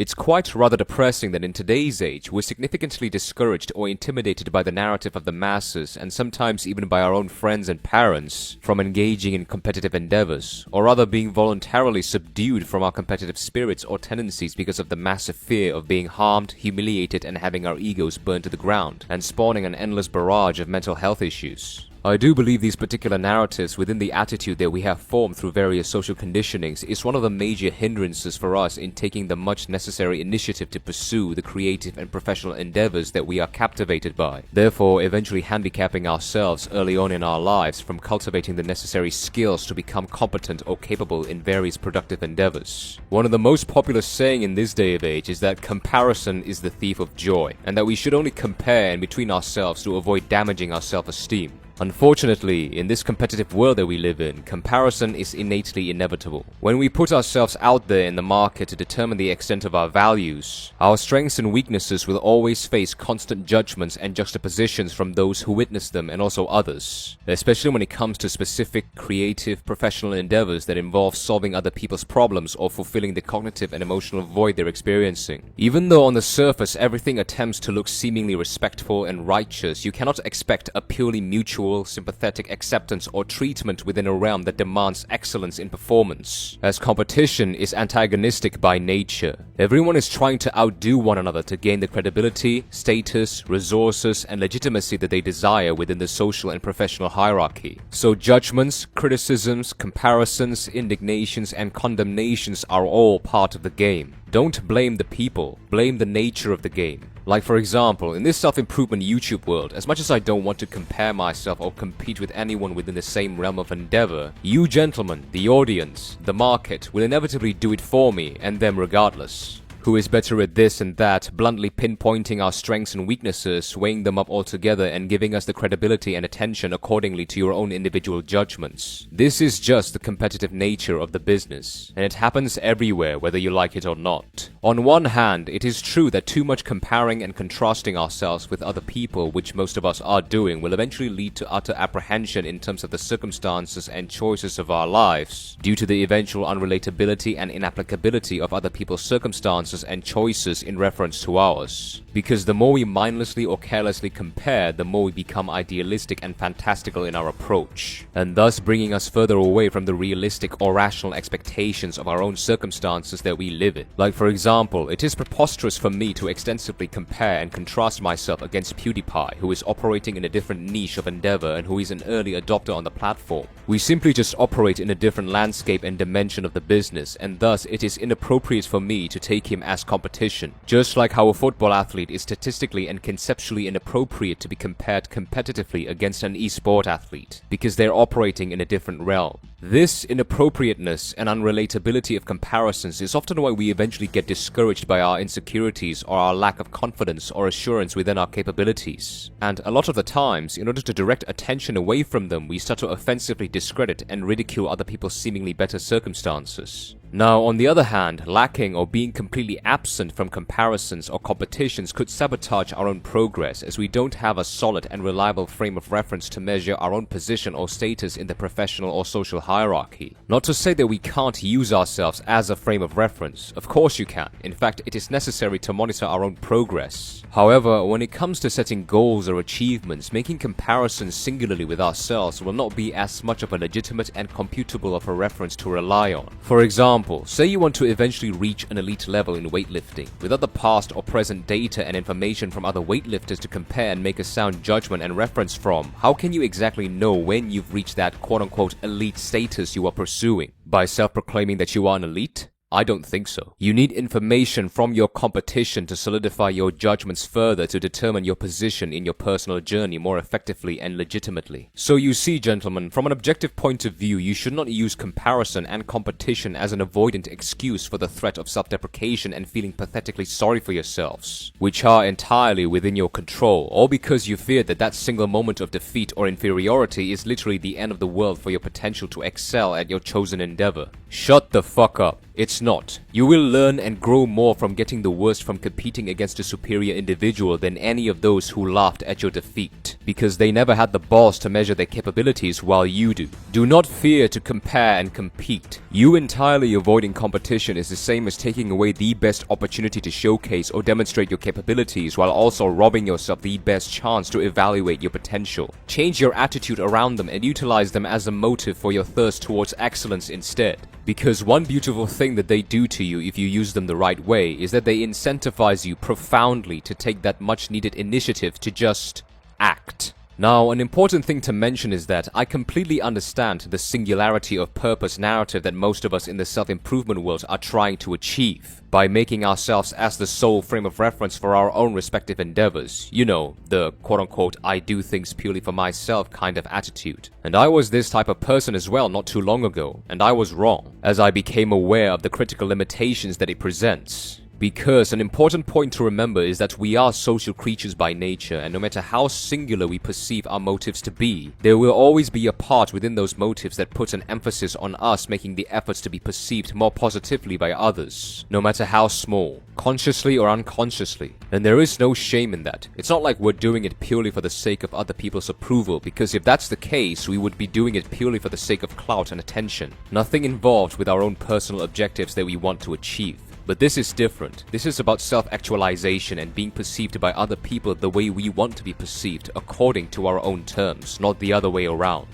It's quite rather depressing that in today's age, we're significantly discouraged or intimidated by the narrative of the masses, and sometimes even by our own friends and parents, from engaging in competitive endeavors, or rather being voluntarily subdued from our competitive spirits or tendencies because of the massive fear of being harmed, humiliated, and having our egos burned to the ground, and spawning an endless barrage of mental health issues. I do believe these particular narratives within the attitude that we have formed through various social conditionings is one of the major hindrances for us in taking the much necessary initiative to pursue the creative and professional endeavors that we are captivated by, therefore eventually handicapping ourselves early on in our lives from cultivating the necessary skills to become competent or capable in various productive endeavors. One of the most popular saying in this day of age is that comparison is the thief of joy, and that we should only compare in between ourselves to avoid damaging our self-esteem. Unfortunately, in this competitive world that we live in, comparison is innately inevitable. When we put ourselves out there in the market to determine the extent of our values, our strengths and weaknesses will always face constant judgments and juxtapositions from those who witness them and also others, especially when it comes to specific, creative, professional endeavors that involve solving other people's problems or fulfilling the cognitive and emotional void they're experiencing. Even though on the surface everything attempts to look seemingly respectful and righteous, you cannot expect a purely mutual, sympathetic acceptance or treatment within a realm that demands excellence in performance, as competition is antagonistic by nature. Everyone is trying to outdo one another to gain the credibility, status, resources, and legitimacy that they desire within the social and professional hierarchy. So judgments, criticisms, comparisons, indignations, and condemnations are all part of the game. Don't blame the people, blame the nature of the game. Like for example, in this self-improvement YouTube world, as much as I don't want to compare myself or compete with anyone within the same realm of endeavor, you gentlemen, the audience, the market, will inevitably do it for me and them regardless. Who is better at this and that, bluntly pinpointing our strengths and weaknesses, weighing them up all together and giving us the credibility and attention accordingly to your own individual judgments. This is just the competitive nature of the business, and it happens everywhere whether you like it or not. On one hand, it is true that too much comparing and contrasting ourselves with other people, which most of us are doing, will eventually lead to utter apprehension in terms of the circumstances and choices of our lives, due to the eventual unrelatability and inapplicability of other people's circumstances and choices in reference to ours. Because the more we mindlessly or carelessly compare, the more we become idealistic and fantastical in our approach, and thus bringing us further away from the realistic or rational expectations of our own circumstances that we live in. Like for example, it is preposterous for me to extensively compare and contrast myself against PewDiePie, who is operating in a different niche of endeavor and who is an early adopter on the platform. We simply just operate in a different landscape and dimension of the business, and thus it is inappropriate for me to take him as competition. Just like how a football athlete is statistically and conceptually inappropriate to be compared competitively against an e-sport athlete, because they're operating in a different realm. This inappropriateness and unrelatability of comparisons is often why we eventually get discouraged by our insecurities or our lack of confidence or assurance within our capabilities. And a lot of the times, in order to direct attention away from them, we start to offensively discredit and ridicule other people's seemingly better circumstances. Now, on the other hand, lacking or being completely absent from comparisons or competitions could sabotage our own progress, as we don't have a solid and reliable frame of reference to measure our own position or status in the professional or social hierarchy. Not to say that we can't use ourselves as a frame of reference. Of course you can. In fact, it is necessary to monitor our own progress. However, when it comes to setting goals or achievements, making comparisons singularly with ourselves will not be as much of a legitimate and computable of a reference to rely on. For example, say you want to eventually reach an elite level in weightlifting, without the past or present data and information from other weightlifters to compare and make a sound judgment and reference from. How can you exactly know when you've reached that quote-unquote elite status you are pursuing? By self-proclaiming that you are an elite? I don't think so. You need information from your competition to solidify your judgments further to determine your position in your personal journey more effectively and legitimately. So you see, gentlemen, from an objective point of view, you should not use comparison and competition as an avoidant excuse for the threat of self-deprecation and feeling pathetically sorry for yourselves, which are entirely within your control, or because you fear that that single moment of defeat or inferiority is literally the end of the world for your potential to excel at your chosen endeavor. Shut the fuck up. It's not. You will learn and grow more from getting the worst from competing against a superior individual than any of those who laughed at your defeat, because they never had the balls to measure their capabilities while you do. Do not fear to compare and compete. You entirely avoiding competition is the same as taking away the best opportunity to showcase or demonstrate your capabilities while also robbing yourself the best chance to evaluate your potential. Change your attitude around them and utilize them as a motive for your thirst towards excellence instead. Because one beautiful thing that they do to you if you use them the right way is that they incentivize you profoundly to take that much needed initiative to just act. Now, an important thing to mention is that I completely understand the singularity of purpose narrative that most of us in the self-improvement world are trying to achieve by making ourselves as the sole frame of reference for our own respective endeavors. You know, the quote-unquote I do things purely for myself kind of attitude. And I was this type of person as well not too long ago, and I was wrong, as I became aware of the critical limitations that it presents. Because an important point to remember is that we are social creatures by nature, and no matter how singular we perceive our motives to be, there will always be a part within those motives that puts an emphasis on us making the efforts to be perceived more positively by others, no matter how small, consciously or unconsciously. And there is no shame in that. It's not like we're doing it purely for the sake of other people's approval, because if that's the case, we would be doing it purely for the sake of clout and attention. Nothing involved with our own personal objectives that we want to achieve. But this is different. This is about self-actualization and being perceived by other people the way we want to be perceived according to our own terms, not the other way around.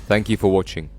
Thank you for watching.